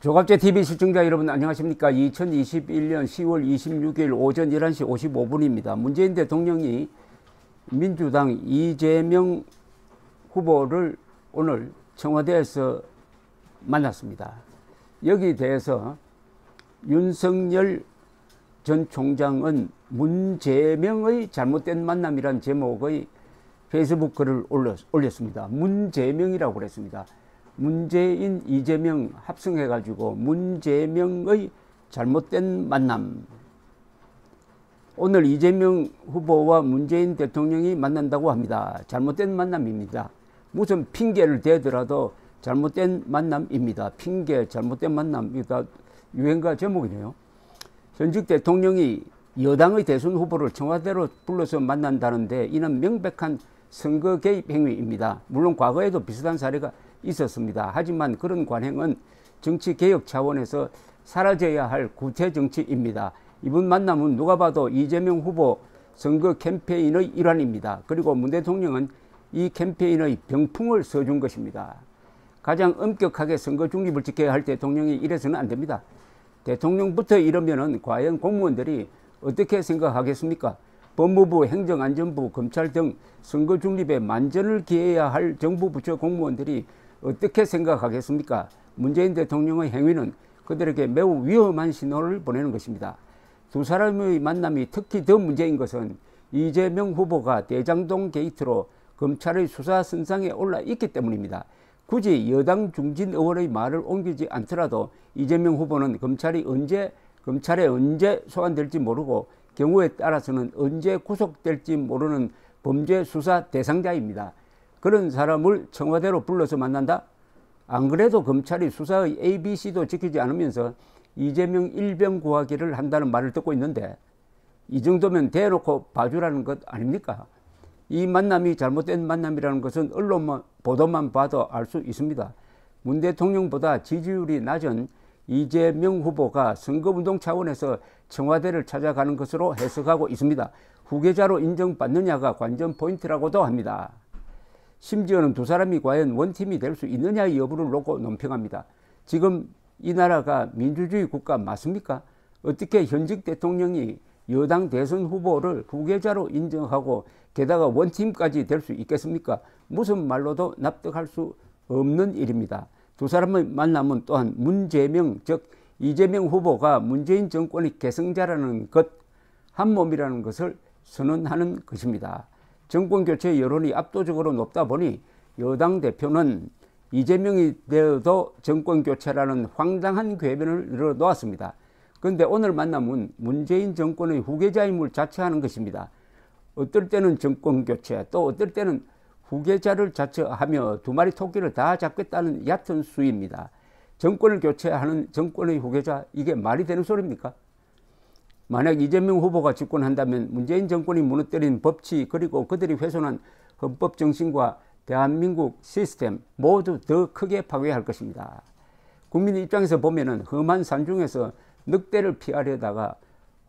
조갑제 TV 시청자 여러분 안녕하십니까? 2021년 10월 26일 오전 11시 55분입니다. 문재인 대통령이 민주당 이재명 후보를 오늘 청와대에서 만났습니다. 여기에 대해서 윤석열 전 총장은 문재명의 잘못된 만남이란 제목의 페이스북 글을 올렸습니다. 문재명이라고 그랬습니다. 문재인, 이재명 합성해가지고 문재명의 잘못된 만남. 오늘 이재명 후보와 문재인 대통령이 만난다고 합니다. 잘못된 만남입니다. 무슨 핑계를 대더라도 잘못된 만남입니다. 핑계, 잘못된 만남이다. 유행가 제목이네요. 현직 대통령이 여당의 대선 후보를 청와대로 불러서 만난다는데 이는 명백한 선거 개입 행위입니다. 물론 과거에도 비슷한 사례가 있었습니다. 하지만 그런 관행은 정치 개혁 차원에서 사라져야 할 구태 정치입니다. 이번 만남은 누가 봐도 이재명 후보 선거 캠페인의 일환입니다. 그리고 문 대통령은 이 캠페인의 병풍을 써준 것입니다. 가장 엄격하게 선거 중립을 지켜야 할 대통령이 이래서는 안 됩니다. 대통령부터 이러면은 과연 공무원들이 어떻게 생각하겠습니까? 법무부, 행정안전부, 검찰 등 선거 중립에 만전을 기해야 할 정부 부처 공무원들이 어떻게 생각하겠습니까? 문재인 대통령의 행위는 그들에게 매우 위험한 신호를 보내는 것입니다. 두 사람의 만남이 특히 더 문제인 것은 이재명 후보가 대장동 게이트로 검찰의 수사 선상에 올라 있기 때문입니다. 굳이 여당 중진 의원의 말을 옮기지 않더라도 이재명 후보는 검찰에 언제 소환될지 모르고 경우에 따라서는 언제 구속될지 모르는 범죄 수사 대상자입니다. 그런 사람을 청와대로 불러서 만난다? 안 그래도 검찰이 수사의 ABC도 지키지 않으면서 이재명 일병 구하기를 한다는 말을 듣고 있는데 이 정도면 대놓고 봐주라는 것 아닙니까? 이 만남이 잘못된 만남이라는 것은 언론 보도만 봐도 알 수 있습니다. 문 대통령보다 지지율이 낮은 이재명 후보가 선거운동 차원에서 청와대를 찾아가는 것으로 해석하고 있습니다. 후계자로 인정받느냐가 관전 포인트라고도 합니다. 심지어는 두 사람이 과연 원팀이 될 수 있느냐의 여부를 놓고 논평합니다. 지금 이 나라가 민주주의 국가 맞습니까? 어떻게 현직 대통령이 여당 대선 후보를 후계자로 인정하고 게다가 원팀까지 될 수 있겠습니까? 무슨 말로도 납득할 수 없는 일입니다. 두 사람의 만남은 또한 문재명, 즉 이재명 후보가 문재인 정권의 계승자라는 것, 한 몸이라는 것을 선언하는 것입니다. 정권교체 여론이 압도적으로 높다 보니 여당 대표는 이재명이 되어도 정권교체라는 황당한 궤변을 늘어놓았습니다. 그런데 오늘 만남은 문재인 정권의 후계자임을 자처하는 것입니다. 어떨 때는 정권교체, 또 어떨 때는 후계자를 자처하며 두 마리 토끼를 다 잡겠다는 얕은 수위입니다. 정권을 교체하는 정권의 후계자, 이게 말이 되는 소리입니까? 만약 이재명 후보가 집권한다면 문재인 정권이 무너뜨린 법치 그리고 그들이 훼손한 헌법 정신과 대한민국 시스템 모두 더 크게 파괴할 것입니다. 국민 입장에서 보면은 험한 산중에서 늑대를 피하려다가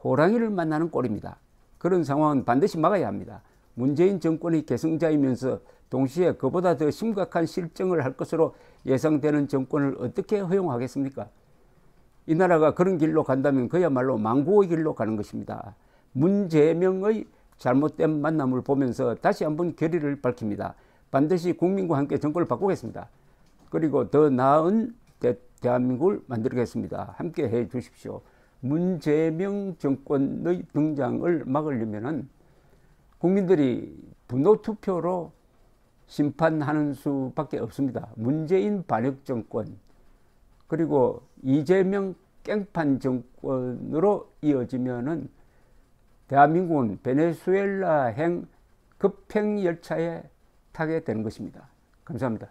호랑이를 만나는 꼴입니다. 그런 상황은 반드시 막아야 합니다. 문재인 정권의 계승자이면서 동시에 그보다 더 심각한 실정을 할 것으로 예상되는 정권을 어떻게 허용하겠습니까? 이 나라가 그런 길로 간다면 그야말로 망국의 길로 가는 것입니다. 문재명의 잘못된 만남을 보면서 다시 한번 결의를 밝힙니다. 반드시 국민과 함께 정권을 바꾸겠습니다. 그리고 더 나은 대한민국을 만들겠습니다. 함께 해 주십시오. 문재명 정권의 등장을 막으려면 국민들이 분노 투표로 심판하는 수밖에 없습니다. 문재인 반역 정권 그리고 이재명 깽판 정권으로 이어지면은 대한민국은 베네수엘라행 급행 열차에 타게 되는 것입니다. 감사합니다.